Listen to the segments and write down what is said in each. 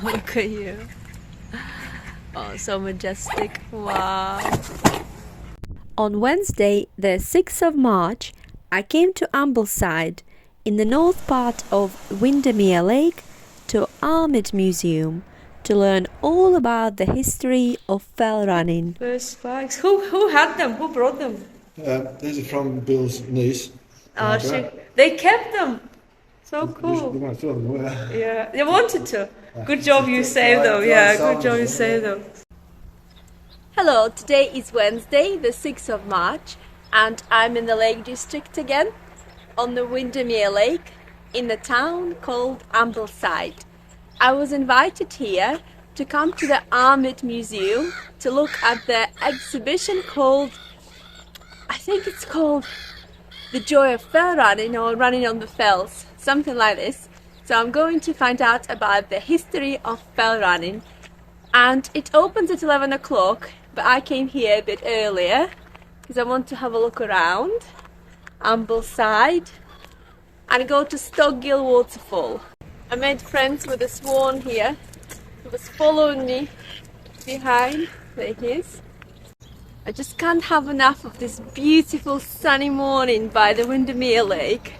Look at you. Oh, so majestic. Wow. On Wednesday, the 6th of March, I came to Ambleside in the north part of Windermere Lake to Armitt Museum to learn all about the history of fell running. First spikes. Who had them? Who brought them? These are from Bill's niece. Oh, they kept them. So cool. They might throw them away. Yeah, they wanted to. Good job you saved them. Yeah, good job you saved them. Hello, today is Wednesday, the 6th of March, and I'm in the Lake District again, on the Windermere Lake, in a town called Ambleside. I was invited here to come to the Armitt Museum to look at the exhibition called, I think it's called The Joy of Fell Running or Running on the Fells, something like this. So I'm going to find out about the history of fell running, and it opens at 11 o'clock, but I came here a bit earlier because I want to have a look around Ambleside and go to Stock Ghyll Waterfall. I made friends with a swan here who was following me behind. There he is. I just can't have enough of this beautiful sunny morning by the Windermere Lake.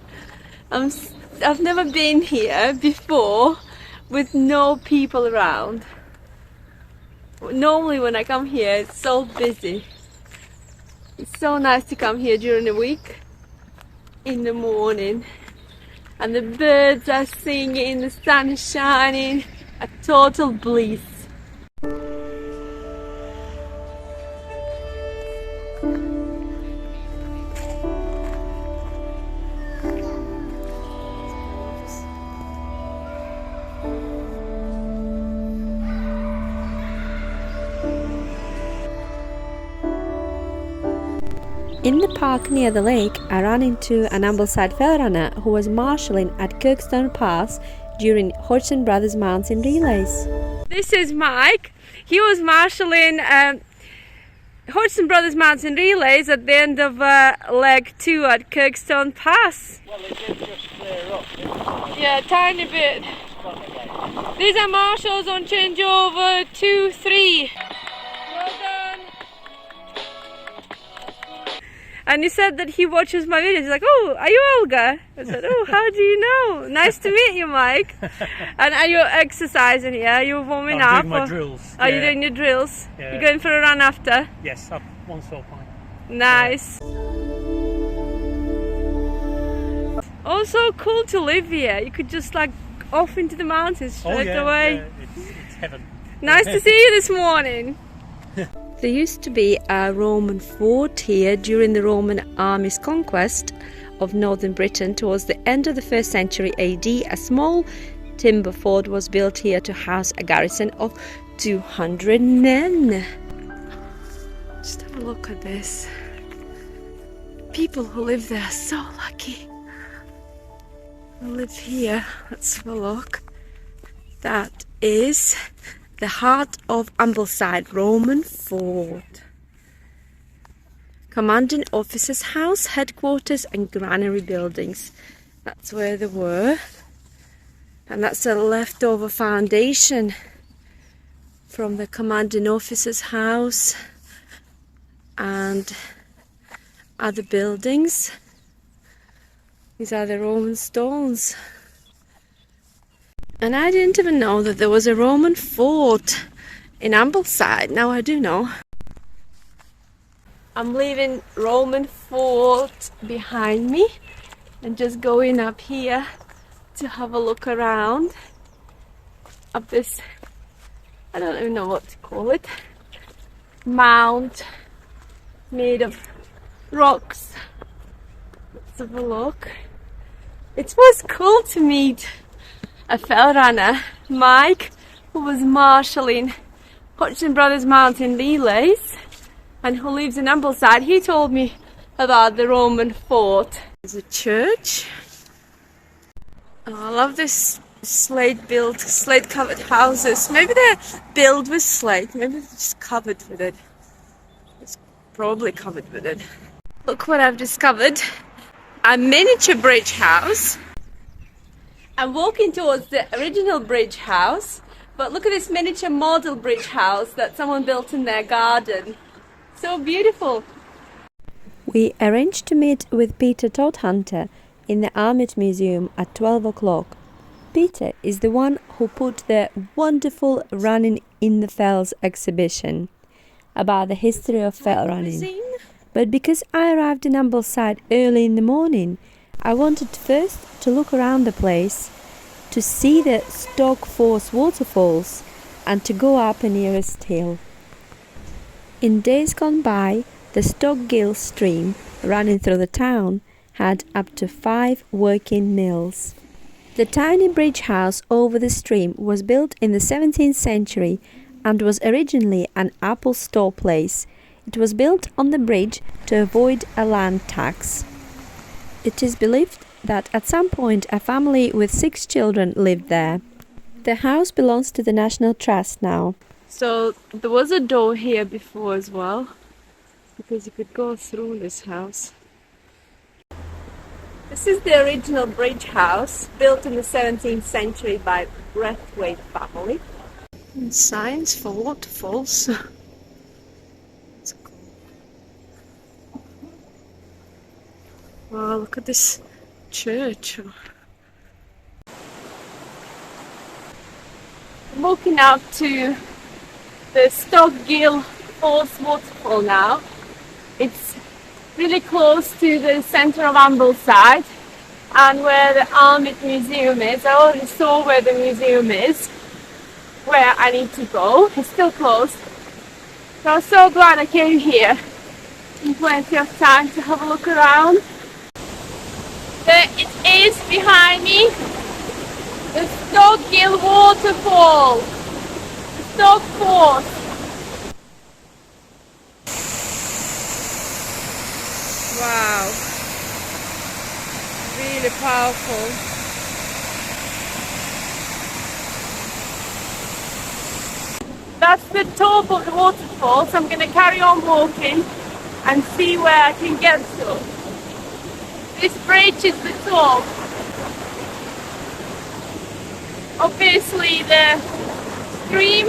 I've never been here before with no people around. Normally when I come here it's so busy. It's so nice to come here during the week in the morning, and the birds are singing, the sun is shining, a total bliss. In the park near the lake, I ran into an Ambleside fell runner who was marshalling at Kirkstone Pass during Hodgson Brothers Mountain Relays. This is Mike. He was marshalling Hodgson Brothers Mountain Relays at the end of leg 2 at Kirkstone Pass. Well, it did just clear up, didn't it? Yeah, tiny bit. These are marshals on changeover 2-3. Well done. And he said that he watches my videos. He's like, "Oh, are you Olga?" I said, "Oh, how do you know? Nice to meet you, Mike." And are you exercising here? Are you warming up? I'm doing my drills. Are you doing your drills? Yeah. You're going for a run after? Yes, up Wansfell Pike. Nice. Also cool to live here. You could just like off into the mountains straight away. Yeah, it's heaven. Nice to see you this morning. There used to be a Roman fort here during the Roman army's conquest of northern Britain towards the end of the 1st century AD. A small timber fort was built here to house a garrison of 200 men. Just have a look at this. People who live there are so lucky. I live here. Let's have a look. That is the heart of Ambleside Roman Fort. Commanding officer's house, headquarters and granary buildings. That's where they were. And that's a leftover foundation from the commanding officer's house and other buildings. These are the Roman stones. And I didn't even know that there was a Roman fort in Ambleside. Now I do know. I'm leaving Roman fort behind me and just going up here to have a look around. Up this, I don't even know what to call it, mount made of rocks. Let's have a look. It was cool to meet a fell runner, Mike, who was marshalling Hodgson Brothers Mountain Relays and who lives in Ambleside. He told me about the Roman fort. There's a church. Oh, I love this slate covered houses. Maybe they're built with slate, maybe they're just covered with it. It's probably covered with it. Look what I've discovered. A miniature bridge house. I'm walking towards the original bridge house, But look at this miniature model bridge house that someone built in their garden. So beautiful. We arranged to meet with Peter Todhunter in the Armitt Museum at 12 o'clock. Peter is the one who put the wonderful Running in the Fells exhibition about the history of fell running. But because I arrived in Ambleside early in the morning, I wanted first to look around the place, to see the Stock Force Waterfalls and to go up a nearest hill. In days gone by, the Stock Ghyll stream running through the town had up to 5 working mills. The tiny bridge house over the stream was built in the 17th century and was originally an apple store place. It was built on the bridge to avoid a land tax. It is believed that at some point a family with 6 children lived there. The house belongs to the National Trust now. So there was a door here before as well, because you could go through this house. This is the original bridge house, built in the 17th century by Braithwaite family. And signs for waterfalls. That's cool. Wow, look at this church. I'm walking out to the Stock Ghyll Force Waterfall now. It's really close to the centre of Ambleside and where the Armitt Museum is. I already saw where the museum is, where I need to go. It's still closed. So I'm so glad I came here in plenty of time to have a look around. There it is behind me, the Stock Ghyll Waterfall, the Stock Force. Wow, really powerful. That's the top of the waterfall, so I'm going to carry on walking and see where I can get to. This bridge is the top. Obviously the stream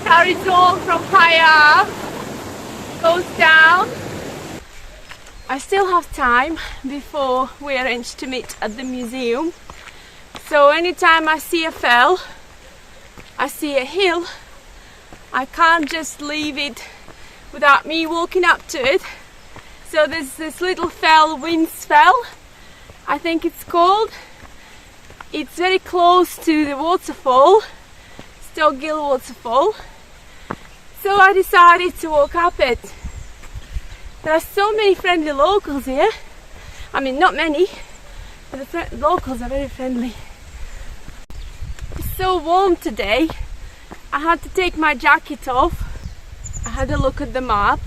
carries on from higher up, goes down. I still have time before we arrange to meet at the museum. So anytime I see a fell, I see a hill, I can't just leave it without me walking up to it. So there's this little fell, Wansfell, I think it's called. It's very close to the waterfall, Stock Ghyll Waterfall. So I decided to walk up it. There are so many friendly locals here. I mean, not many, but the locals are very friendly. It's so warm today. I had to take my jacket off. I had a look at the map,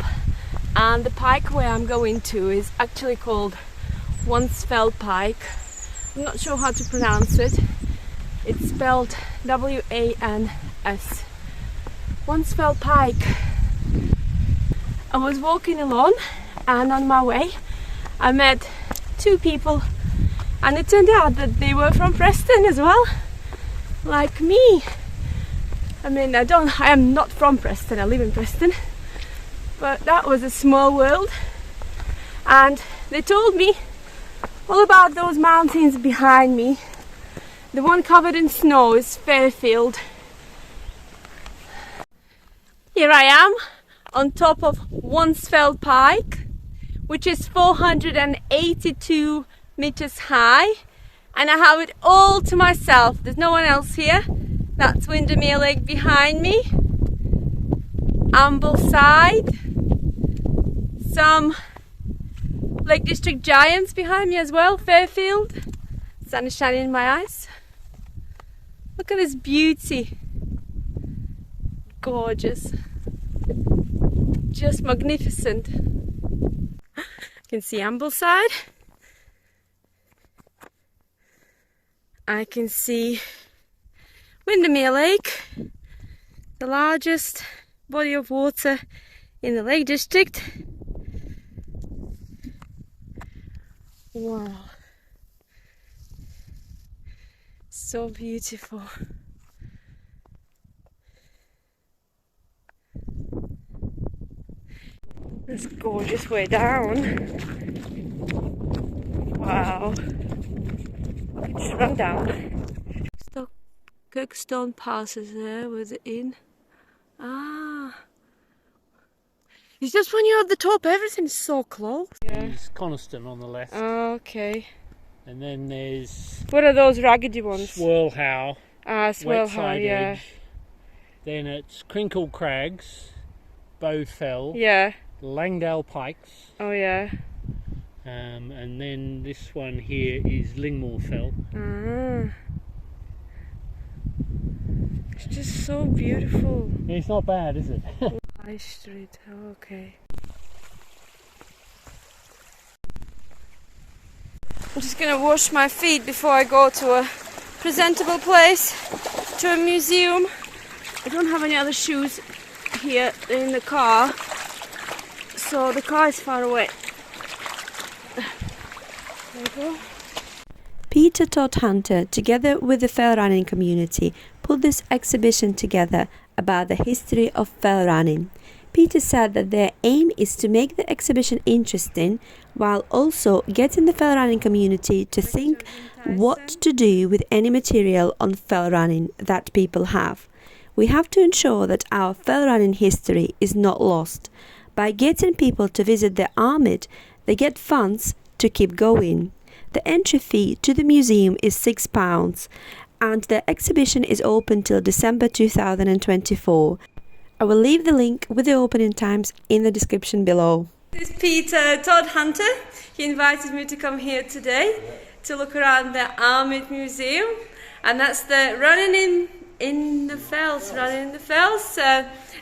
and the pike where I'm going to is actually called Wansfell Pike. I'm not sure how to pronounce it. It's spelled W-A-N-S. Wansfell Pike. I was walking along, and on my way I met 2 people, and it turned out that they were from Preston as well, like me. I mean, I am not from Preston, I live in Preston, but that was a small world. And they told me all about those mountains behind me. The one covered in snow is Fairfield. Here I am on top of Wansfell Pike, which is 482 meters high, and I have it all to myself. There's no one else here. That's Windermere Lake behind me, Ambleside, some Lake District giants behind me as well, Fairfield. Sun is shining in my eyes. Look at this beauty. Gorgeous. Just magnificent. You can see Ambleside. I can see Windermere Lake, the largest body of water in the Lake District. Wow. So beautiful. This gorgeous way down. Wow. Just run down. Stock Ghyll passes there with the inn. Ah. It's just when you're at the top, everything's so close. Yeah. There's Coniston on the left. Oh, okay. And then there's What are those raggedy ones? Swirlhow. Swirlhow, yeah. Edge. Then it's Crinkle Crags, Bowfell, Yeah. Langdale Pikes. Oh, yeah. And then this one here is Lingmore Fell. Ah. It's just so beautiful. It's not bad, is it? High Street, oh, okay. I'm just gonna wash my feet before I go to a presentable place, to a museum. I don't have any other shoes here in the car, so the car is far away. There we go. Peter Todhunter, together with the fell running community, put this exhibition together about the history of fell running. Peter said that their aim is to make the exhibition interesting while also getting the fell running community to think what to do with any material on fell running that people have. We have to ensure that our fell running history is not lost. By getting people to visit the Armitt, they get funds to keep going. The entry fee to the museum is £6 and the exhibition is open till December 2024. I will leave the link with the opening times in the description below. This is Peter Todhunter. He invited me to come here today to look around the Armitt Museum, and that's the Running in the Fells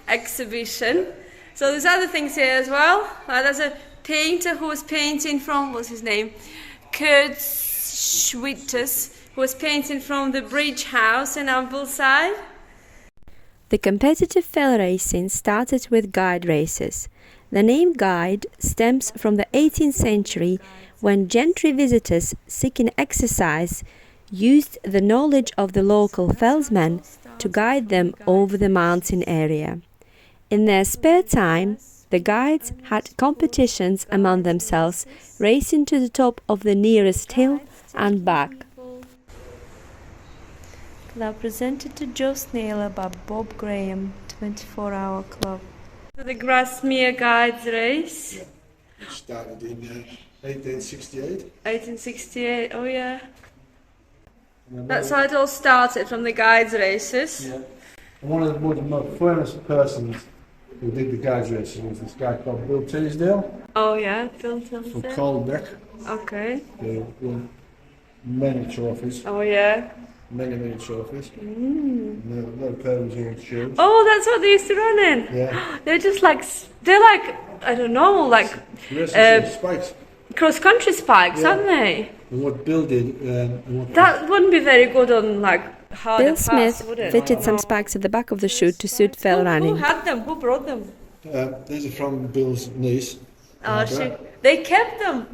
exhibition. So there's other things here as well. There's a painter who was painting from, what's his name? Kurt Schwitters, who was painting from the bridge house in Ambleside. The competitive fell racing started with guide races. The name guide stems from the 18th century when gentry visitors seeking exercise used the knowledge of the local fellsmen to guide them over the mountain area. In their spare time, the guides had competitions among themselves, racing to the top of the nearest hill and back. Club presented to Joe Snailor by Bob Graham, 24-hour club. The Grasmere Guides race. Yeah. It started in 1868. 1868, oh yeah. That's how it all started, from the guides races. Yeah. And one of the most famous persons who did the guides races was this guy called Bill Teasdale. Oh yeah, Bill From Teasdale. Colbeck. Okay. They won many trophies. Oh yeah. Many trophies. No pairs of shoes. Oh, that's what they used to run in. Yeah. They're like I don't know, like Spikes. cross-country spikes, Yeah. aren't they? And what Bill did, That wouldn't be very good on like harder Bill paths, Smith would it? fitted some spikes at the back of the shoe to suit fell Who running. had them? Who brought them? these are from Bill's niece. Oh, they kept them.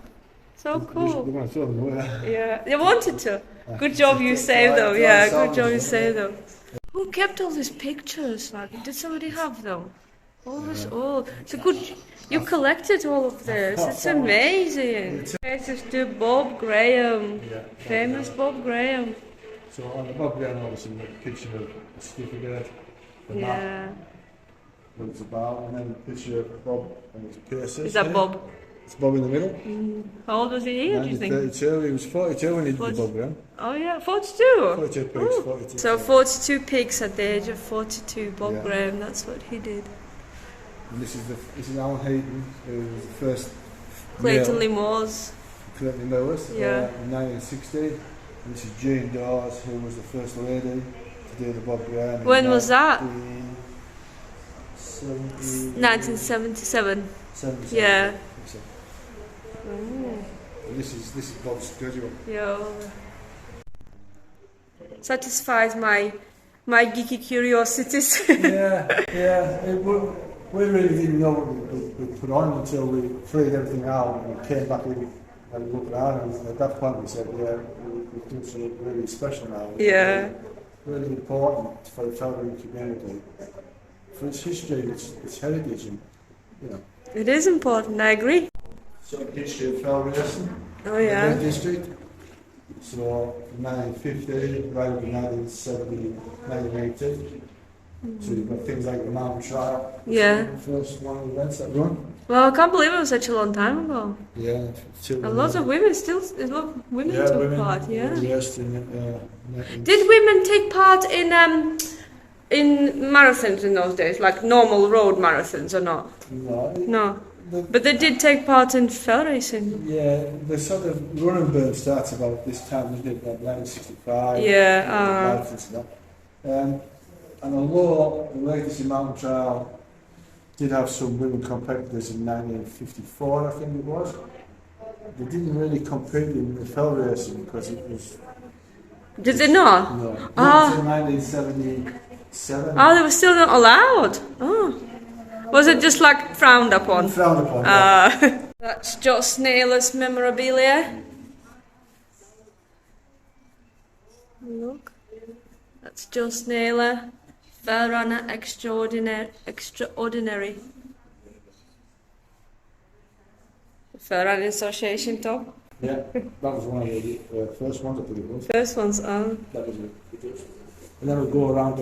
So They cool. want to throw them away. Yeah, they wanted to. Good job you saved them. Yeah, good job you saved them. Who kept all these pictures? Like, did somebody have them? All this, it's a good. You collected all of this. It's amazing. This is to Bob Graham, famous Bob Graham. So on the Bob Graham, obviously, the picture of the certificate, the map, Yeah. what it's about, and then the picture of Bob and his piercers. Is that Bob? It's Bob in the middle. How old was he here, do you think? 32, he was 42 when he did the Bob Graham. Oh yeah, 42. 42 pigs, 42. So 42 pigs at the age of 42. Bob Yeah. Graham, that's what he did. And this is Alan Hayden, who was the first Clayton male, Limors. Clayton Lewis, Yeah. in 1960. And this is Jane Dawes, who was the first lady to do the Bob Graham. When was that? 1977. 1977. Yeah. And this is Bob's schedule. Yeah. Satisfies my geeky curiosities. yeah. We really didn't know what we put on until we freed everything out and we came back in and looked around, and at that point we said, we've done something really special now. Yeah. Really important for the travelling community, for its history, its heritage, and It is important, I agree. So history of fell racing. Oh in yeah. the district. So 1950, right up to 1970, 1980. So you've got things like the mountain trial. Yeah. The first one of the events that run. Well, I can't believe it was such a long time ago. Yeah. A lot of women still, a lot of women took women part. Yeah. raced in, Did women take part in marathons in those days, like normal road marathons, or not? No. No. But they did take part in fell racing. Yeah, the sort of running boom starts about this time, isn't it? Like 1965. Yeah. And although the Legacy Mountain Trial did have some women competitors in 1954, I think it was, they didn't really compete in the fell racing because it was... Did they not? No. Ah. Until 1977. Oh, they were still not allowed. Oh. Was it just like frowned upon? Frowned upon, yeah. That's Joss Naylor's memorabilia. Look. That's Joss Naylor. Fell runner extraordinary. The Fell Running Association top. Yeah, that was one of the first ones I believe it was. First ones, That was it. And then we'll go around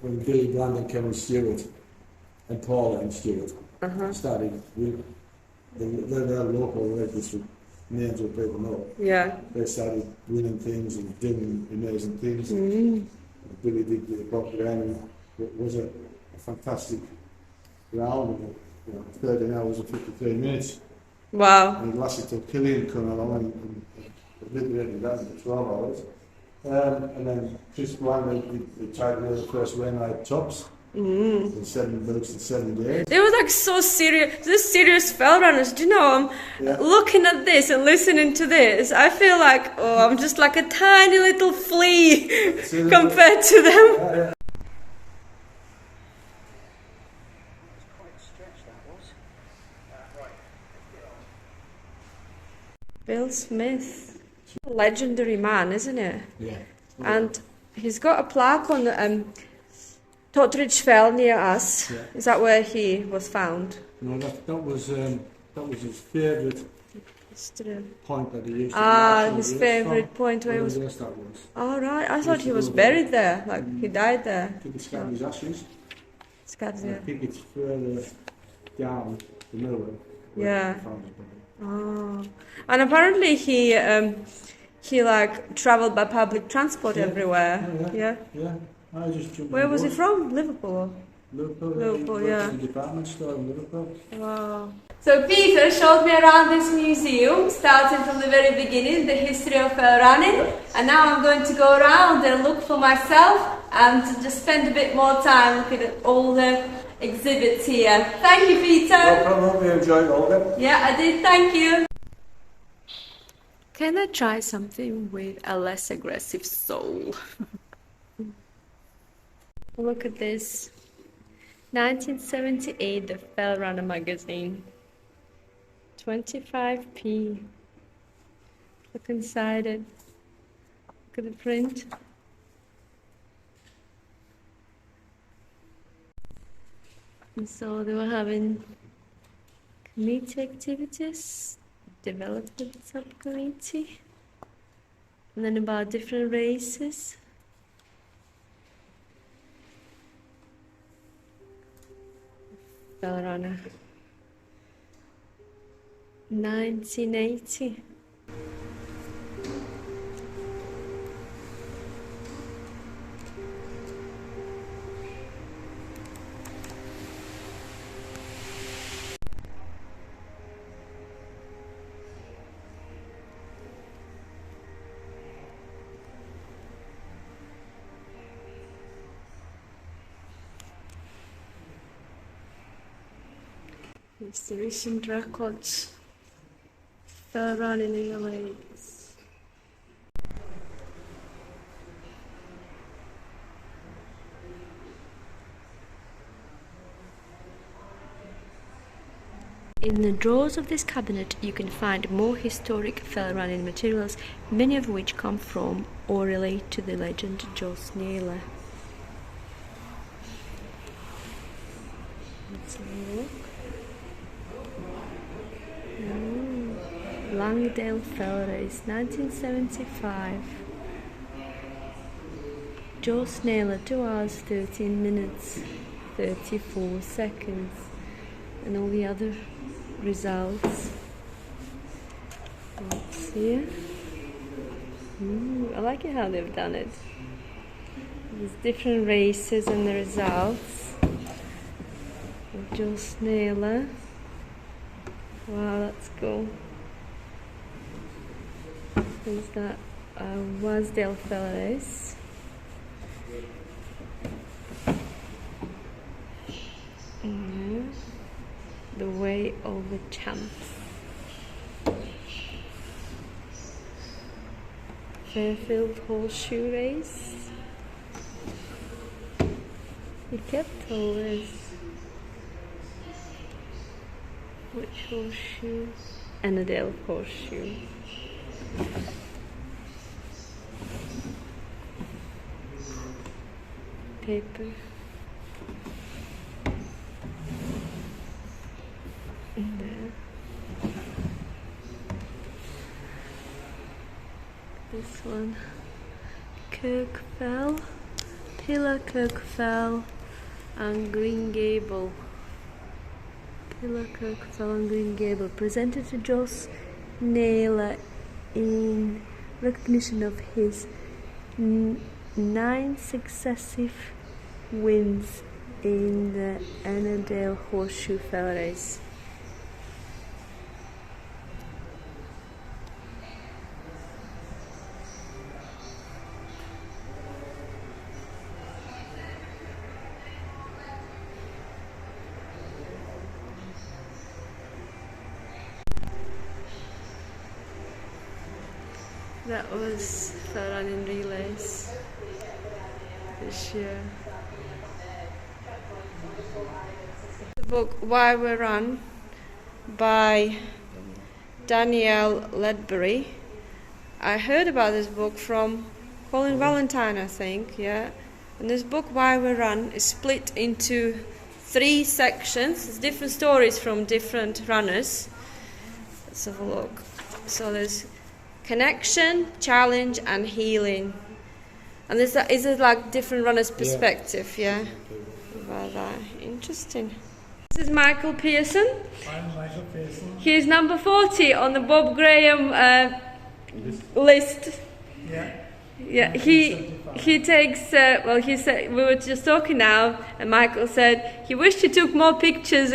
when Billy Bland, Kevin Stewart, and Paul and Stewart started with their local Lake District names that people know. Yeah. They started winning things and doing amazing things. Billy did the proper end. It was a fantastic round. 13 hours and 53 minutes. Wow. And it lasted till Killian came along and obliterated that in 12 hours. And then Chris Bland, they tried to do the first Wainwright tops in 7 weeks and 7 days. They were like so serious. This serious fell runners. Do you know? I'm looking at this and listening to this. I feel like I'm just like a tiny little flea compared to them. Yeah. Bill Smith, legendary man, isn't it? Yeah. And he's got a plaque on Totteridge Fell near us. Yeah. Is that where he was found? No, that was his favourite point that he used to his favourite point where he was. Yes, that was. Oh right, I thought he was buried there, like he died there. I think it's got his ashes. Scabs, I yeah. think it's further down the middle. Yeah. Oh, and apparently he like travelled by public transport everywhere. Yeah. I just jumped Where on was he board. from? Liverpool. Liverpool, Yeah. The department store in Liverpool. Wow. So Peter showed me around this museum, starting from the very beginning, the history of running, and now I'm going to go around and look for myself and just spend a bit more time looking at all the exhibits here. Thank you, Peter. No problem, hope you enjoyed all of it. Yeah, I did, thank you. Can I try something with a less aggressive soul? Look at this. 1978, the Fell Runner magazine. 25p. Look inside it. Look at the print. And so they were having committee activities, development subcommittee, and then about different races. Fell Runner. 1980. It's the recent records. Fell running in the lakes. In the drawers of this cabinet you can find more historic fell running materials, many of which come from or relate to the legend Joss Naylor. Let's have a look. Langdale Fell Race, 1975. Joe Naylor, 2 hours, 13 minutes, 34 seconds. And all the other results. Let's see. I like it how they've done it. There's different races and the results. Joe Naylor. Wow, that's cool. There's that Wansdale Fell Race. The Way of the Champs. Fairfield Horseshoe Race. He kept always. Which horseshoe? Annandale Horseshoe. Paper. In there. This one. Kirkfell, Pillar Kirkfell and Green Gable. Pillar Kirkfell and Green Gable, presented to Joss Naylor in recognition of his 9 successive wins in the Annandale Horseshoe Fell Race. That was Fell Running Relays this year. The book Why We Run by Danielle Ledbury. I heard about this book from Colin Valentine, I think, yeah. And this book Why We Run is split into 3 sections. It's different stories from different runners. Let's have a look. So there's connection, challenge, and healing. And is it like different runners' perspective, yeah? About that. Interesting. This is Michael Pearson. I'm Michael Pearson. He's number 40 on the Bob Graham list. Yeah, he takes, he said, we were just talking now, and Michael said he wished he took more pictures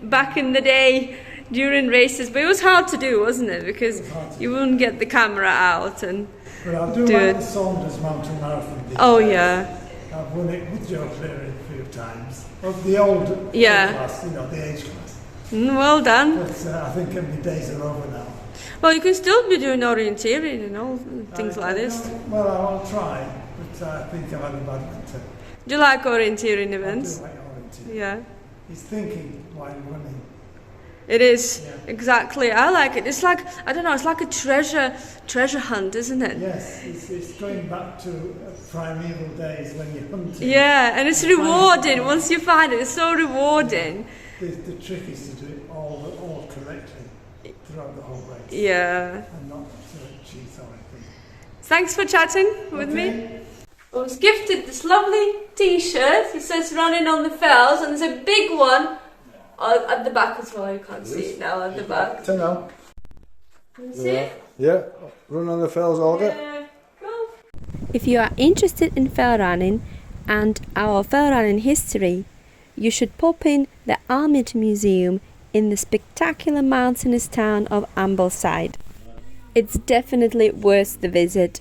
back in the day during races, but it was hard to do, wasn't it? Because you wouldn't get the camera out and but I'll do like the Saunders Mountain Marathon. Oh yeah. I've won it with Joe Cleary a few times. Of the old class, the age class. Well done. But I think my days are over now. Well, you can still be doing orienteering and all things like this. Well, I'll try, but I think I've had a bad winter. Do you like orienteering events? I do like orienteering. Yeah. He's thinking while running. It is, exactly. I like it. It's like, I don't know, it's like a treasure hunt, isn't it? Yes, it's going back to primeval days when you're hunting. Yeah, and it's rewarding. Once you find it, it's so rewarding. The trick is to do it all correctly throughout the whole race. Yeah. And not to cheat or anything. Thanks for chatting with me. I was gifted this lovely t-shirt. It says Running on the Fells, and there's a big one at the back as well. You can't see it now at the back. Turn on. Can you see it? Yeah, Run on the Fells order. Yeah, go. If you are interested in fell running and our fell running history, you should pop in the Armitt Museum in the spectacular mountainous town of Ambleside. It's definitely worth the visit.